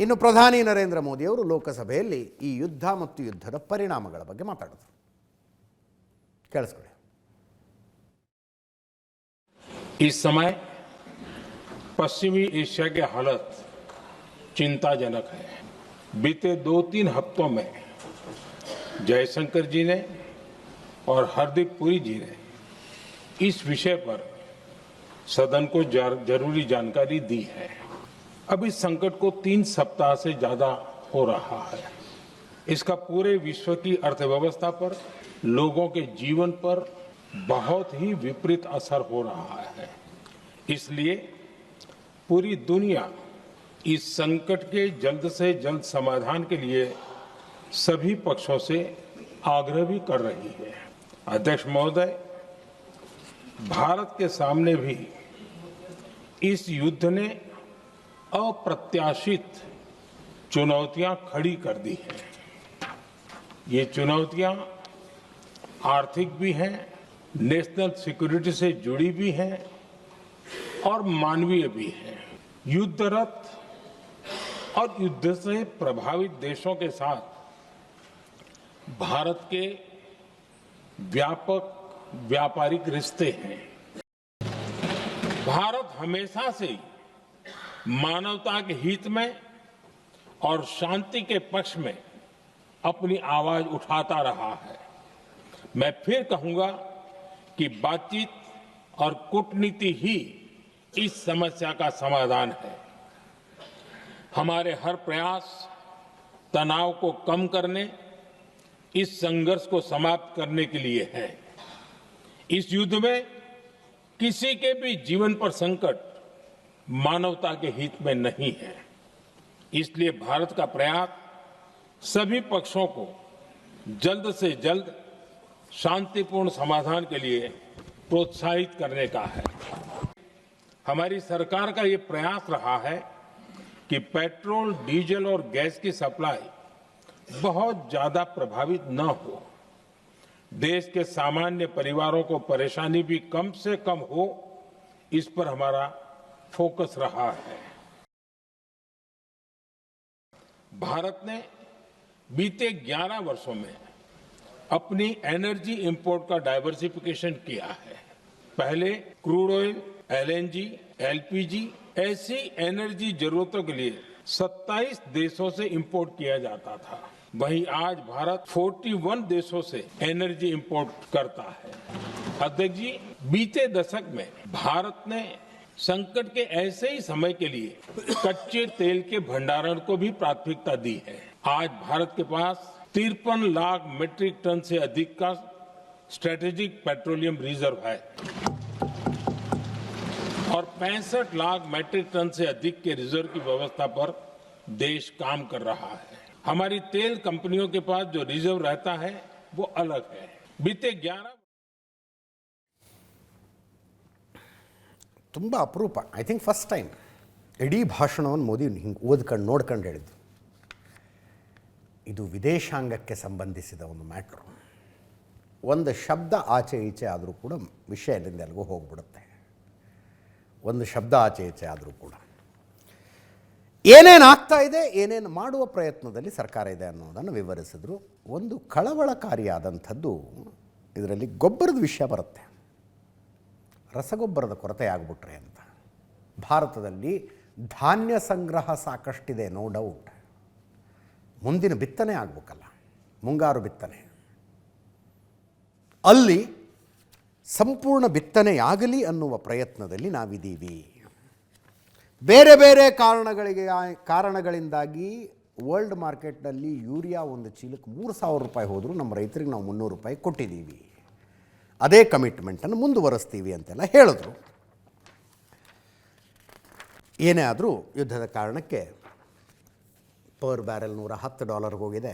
ಇನ್ನು ಪ್ರಧಾನಿ ನರೇಂದ್ರ ಮೋದಿ ಅವರು ಲೋಕಸಭೆಯಲ್ಲಿ ಈ ಯುದ್ಧ ಮತ್ತು ಯುದ್ಧದ ಪರಿಣಾಮಗಳ ಬಗ್ಗೆ ಮಾತಾಡಿದರು. ಕೇಳಿಸ್ಕೊಳ್ಳಿ. इस समय पश्चिमी एशिया के हालत चिंताजनक है। बीते 2-3 हफ्तों में जयशंकर जी ने और हरदीप पुरी जी ने इस विषय पर सदन को जरूरी जानकारी दी है। अब इस संकट को 3 सप्ताह से ज्यादा हो रहा है। इसका पूरे विश्व की अर्थव्यवस्था पर, लोगों के जीवन पर बहुत ही विपरीत असर हो रहा है। इसलिए पूरी दुनिया इस संकट के जल्द से जल्द समाधान के लिए सभी पक्षों से आग्रह भी कर रही है। अध्यक्ष महोदय, भारत के सामने भी इस युद्ध ने अप्रत्याशित चुनौतियां खड़ी कर दी हैं। ये चुनौतियां आर्थिक भी हैं, नेशनल सिक्योरिटी से जुड़ी भी हैं और मानवीय भी हैं। युद्धरत और युद्ध से प्रभावित देशों के साथ भारत के व्यापक व्यापारिक रिश्ते हैं। भारत हमेशा से मानवता के हित में और शांति के पक्ष में अपनी आवाज उठाता रहा है। मैं फिर कहूंगा कि बातचीत और कूटनीति ही इस समस्या का समाधान है। हमारे हर प्रयास तनाव को कम करने, इस संघर्ष को समाप्त करने के लिए है। इस युद्ध में किसी के भी जीवन पर संकट मानवता के हित में नहीं है। इसलिए भारत का प्रयास सभी पक्षों को जल्द से जल्द शांतिपूर्ण समाधान के लिए प्रोत्साहित करने का है। हमारी सरकार का ये प्रयास रहा है कि पेट्रोल, डीजल और गैस की सप्लाई बहुत ज्यादा प्रभावित न हो, देश के सामान्य परिवारों को परेशानी भी कम से कम हो, इस पर हमारा फोकस रहा है। भारत ने बीते 11 वर्षों में अपनी एनर्जी इंपोर्ट का डाइवर्सिफिकेशन किया है। पहले क्रूड ऑयल, एलएनजी, एलपीजी ऐसी एनर्जी जरूरतों के लिए 27 देशों से इंपोर्ट किया जाता था। वहीं आज भारत 41 देशों से एनर्जी इंपोर्ट करता है। अध्यक्ष जी, बीते दशक में भारत ने संकट के ऐसे ही समय के लिए कच्चे तेल के भंडारण को भी प्राथमिकता दी है। आज भारत के पास 53 लाख मीट्रिक टन से अधिक का स्ट्रेटेजिक पेट्रोलियम रिजर्व है और 65 लाख मीट्रिक टन से अधिक के रिजर्व की व्यवस्था पर देश काम कर रहा है। हमारी तेल कंपनियों के पास जो रिजर्व रहता है वो अलग है। बीते 11 ತುಂಬ ಅಪರೂಪ, ಐ ಥಿಂಕ್ ಫಸ್ಟ್ ಟೈಮ್ ಇಡೀ ಭಾಷಣವನ್ನು ಮೋದಿ ಹಿಂಗೆ ಓದ್ಕೊಂಡು ನೋಡ್ಕೊಂಡು ಹೇಳಿದ್ದು. ಇದು ವಿದೇಶಾಂಗಕ್ಕೆ ಸಂಬಂಧಿಸಿದ ಒಂದು ಮ್ಯಾಟ್ರು. ಒಂದು ಶಬ್ದ ಆಚೆ ಈಚೆ ಆದರೂ ಕೂಡ ವಿಷಯ ಎಲ್ಲಿಂದ ಎಲ್ಲಿಗೂ ಹೋಗ್ಬಿಡುತ್ತೆ. ಒಂದು ಶಬ್ದ ಆಚೆ ಈಚೆ ಆದರೂ ಕೂಡ ಏನೇನು ಆಗ್ತಾ ಇದೆ, ಏನೇನು ಮಾಡುವ ಪ್ರಯತ್ನದಲ್ಲಿ ಸರ್ಕಾರ ಇದೆ ಅನ್ನೋದನ್ನು ವಿವರಿಸಿದ್ರು. ಒಂದು ಕಳವಳಕಾರಿಯಾದಂಥದ್ದು ಇದರಲ್ಲಿ ಗೊಬ್ಬರದ ವಿಷಯ ಬರುತ್ತೆ. ರಸಗೊಬ್ಬರದ ಕೊರತೆ ಆಗಿಬಿಟ್ರೆ ಅಂತ. ಭಾರತದಲ್ಲಿ ಧಾನ್ಯ ಸಂಗ್ರಹ ಸಾಕಷ್ಟಿದೆ, ನೋ ಡೌಟ್. ಮುಂದಿನ ಬಿತ್ತನೆ ಆಗಬೇಕಲ್ಲ, ಮುಂಗಾರು ಬಿತ್ತನೆ, ಅಲ್ಲಿ ಸಂಪೂರ್ಣ ಬಿತ್ತನೆಯಾಗಲಿ ಅನ್ನುವ ಪ್ರಯತ್ನದಲ್ಲಿ ನಾವಿದ್ದೀವಿ. ಬೇರೆ ಬೇರೆ ಕಾರಣಗಳಿಂದಾಗಿ ವರ್ಲ್ಡ್ ಮಾರ್ಕೆಟ್ನಲ್ಲಿ ಯೂರಿಯಾ ಒಂದು ಚೀಲಕ್ಕೆ 3,000 ರೂಪಾಯಿ ಹೋದರೂ ನಮ್ಮ ರೈತರಿಗೆ ನಾವು 300 ರೂಪಾಯಿ ಕೊಟ್ಟಿದ್ದೀವಿ. ಅದೇ ಕಮಿಟ್ಮೆಂಟನ್ನು ಮುಂದುವರಿಸ್ತೀವಿ ಅಂತೆಲ್ಲ ಹೇಳಿದ್ರು. ಏನೇ ಆದರೂ ಯುದ್ಧದ ಕಾರಣಕ್ಕೆ ಪರ್ ಬ್ಯಾರೆಲ್ $110 ಹೋಗಿದೆ.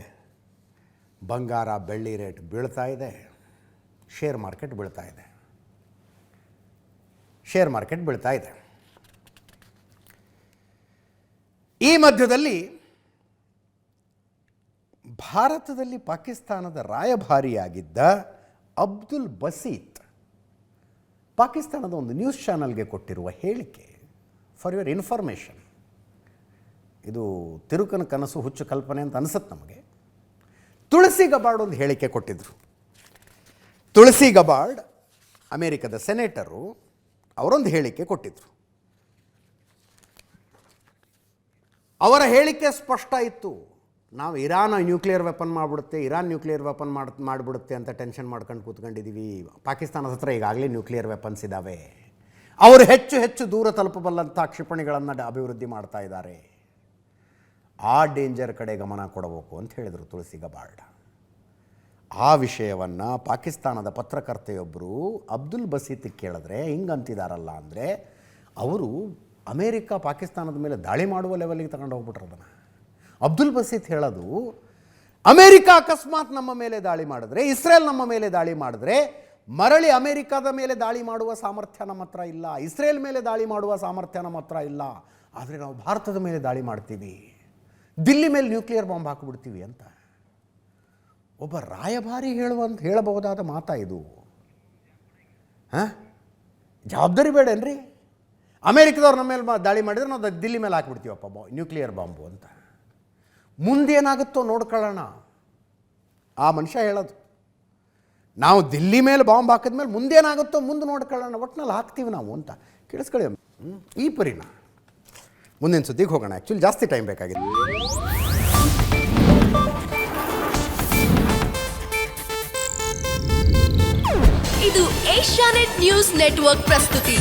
ಬಂಗಾರ ಬೆಳ್ಳಿ ರೇಟ್ ಬೀಳ್ತಾ ಇದೆ. ಶೇರ್ ಮಾರ್ಕೆಟ್ ಬೀಳ್ತಾ ಇದೆ. ಈ ಮಧ್ಯದಲ್ಲಿ ಭಾರತದಲ್ಲಿ ಪಾಕಿಸ್ತಾನದ ರಾಯಭಾರಿಯಾಗಿದ್ದ ಅಬ್ದುಲ್ ಬಸೀತ್ ಪಾಕಿಸ್ತಾನದ ಒಂದು ನ್ಯೂಸ್ ಚಾನಲ್ಗೆ ಕೊಟ್ಟಿರುವ ಹೇಳಿಕೆ, ಫಾರ್ ಯುವರ್ ಇನ್ಫಾರ್ಮೇಷನ್, ಇದು ತಿರುಕನ ಕನಸು ಹುಚ್ಚು ಕಲ್ಪನೆ ಅಂತ ಅನಿಸುತ್ತೆ ನಮಗೆ. ತುಳಸಿ ಗಬಾರ್ಡ್ ಒಂದು ಹೇಳಿಕೆ ಕೊಟ್ಟಿದ್ದರು. ತುಳಸಿ ಗಬಾರ್ಡ್ ಅಮೇರಿಕದ ಸೆನೇಟರು, ಅವರೊಂದು ಹೇಳಿಕೆ ಕೊಟ್ಟಿದ್ದರು. ಅವರ ಹೇಳಿಕೆ ಸ್ಪಷ್ಟ ಇತ್ತು. ನಾವು ಇರಾನ್ ನ್ಯೂಕ್ಲಿಯರ್ ವೆಪನ್ ಮಾಡಿಬಿಡುತ್ತೆ, ಇರಾನ್ ನ್ಯೂಕ್ಲಿಯರ್ ವೆಪನ್ ಮಾಡಿಬಿಡುತ್ತೆ ಅಂತ ಟೆನ್ಷನ್ ಮಾಡ್ಕೊಂಡು ಕೂತ್ಕೊಂಡಿದ್ದೀವಿ. ಪಾಕಿಸ್ತಾನದ ಹತ್ರ ಈಗಾಗಲೇ ನ್ಯೂಕ್ಲಿಯರ್ ವೆಪನ್ಸ್ ಇದ್ದಾವೆ. ಅವರು ಹೆಚ್ಚು ಹೆಚ್ಚು ದೂರ ತಲುಪಬಲ್ಲಂಥ ಕ್ಷಿಪಣಿಗಳನ್ನು ಅಭಿವೃದ್ಧಿ ಮಾಡ್ತಾ ಇದ್ದಾರೆ. ಆ ಡೇಂಜರ್ ಕಡೆ ಗಮನ ಕೊಡಬೇಕು ಅಂತ ಹೇಳಿದರು ತುಳಸಿ ಗಬಾರ್ಡ್. ಆ ವಿಷಯವನ್ನು ಪಾಕಿಸ್ತಾನದ ಪತ್ರಕರ್ತೆಯೊಬ್ಬರು ಅಬ್ದುಲ್ ಬಸೀತ್ ಕೇಳಿದ್ರೆ ಹಿಂಗಂತಿದಾರಲ್ಲ ಅಂದರೆ, ಅವರು ಅಮೇರಿಕ ಪಾಕಿಸ್ತಾನದ ಮೇಲೆ ದಾಳಿ ಮಾಡುವ ಲೆವೆಲ್ಗೆ ತಗೊಂಡು ಹೋಗ್ಬಿಟ್ರು ಅದನ್ನು. ಅಬ್ದುಲ್ ಬಸೀತ್ ಹೇಳೋದು, ಅಮೇರಿಕ ಅಕಸ್ಮಾತ್ ನಮ್ಮ ಮೇಲೆ ದಾಳಿ ಮಾಡಿದ್ರೆ, ಇಸ್ರೇಲ್ ನಮ್ಮ ಮೇಲೆ ದಾಳಿ ಮಾಡಿದ್ರೆ, ಮರಳಿ ಅಮೇರಿಕಾದ ಮೇಲೆ ದಾಳಿ ಮಾಡುವ ಸಾಮರ್ಥ್ಯ ನಮ್ಮ ಹತ್ರ ಇಲ್ಲ, ಇಸ್ರೇಲ್ ಮೇಲೆ ದಾಳಿ ಮಾಡುವ ಸಾಮರ್ಥ್ಯ ನಮ್ಮ ಹತ್ರ ಇಲ್ಲ. ಆದರೆ ನಾವು ಭಾರತದ ಮೇಲೆ ದಾಳಿ ಮಾಡ್ತೀವಿ, ದಿಲ್ಲಿ ಮೇಲೆ ನ್ಯೂಕ್ಲಿಯರ್ ಬಾಂಬ್ ಹಾಕಿಬಿಡ್ತೀವಿ ಅಂತ ಒಬ್ಬ ರಾಯಭಾರಿ ಹೇಳಬಹುದಾದ ಮಾತಾ ಇದು? ಹಾಂ, ಜವಾಬ್ದಾರಿ ಬೇಡೇನ್ರಿ? ಅಮೇರಿಕದವ್ರು ನಮ್ಮ ಮೇಲೆ ದಾಳಿ ಮಾಡಿದ್ರೆ ನಾವು ದಿಲ್ಲಿ ಮೇಲೆ ಹಾಕಿಬಿಡ್ತೀವಪ್ಪ ನ್ಯೂಕ್ಲಿಯರ್ ಬಾಂಬು ಅಂತ. ಮುಂದೇನಾಗುತ್ತೋ ನೋಡ್ಕೊಳ್ಳೋಣ. ಆ ಮನುಷ್ಯ ಹೇಳೋದು, ನಾವು ದಿಲ್ಲಿ ಮೇಲೆ ಬಾಂಬ್ ಹಾಕಿದ್ಮೇಲೆ ಮುಂದೇನಾಗುತ್ತೋ ಮುಂದೆ ನೋಡ್ಕೊಳ್ಳೋಣ, ಒಟ್ಟಿನಲ್ಲಿ ಹಾಕ್ತೀವಿ ನಾವು ಅಂತ. ಕೇಳಿಸ್ಕೊಳ್ಳಿ ಈ ಪರಿನ. ಮುಂದಿನ ಸುದ್ದಿಗೆ ಹೋಗೋಣ. ಆ್ಯಕ್ಚುಲಿ ಜಾಸ್ತಿ ಟೈಮ್ ಬೇಕಾಗಿದೆ. ಇದು ಏಷ್ಯಾನೆಟ್ ನ್ಯೂಸ್ ನೆಟ್ವರ್ಕ್ ಪ್ರಸ್ತುತಿ.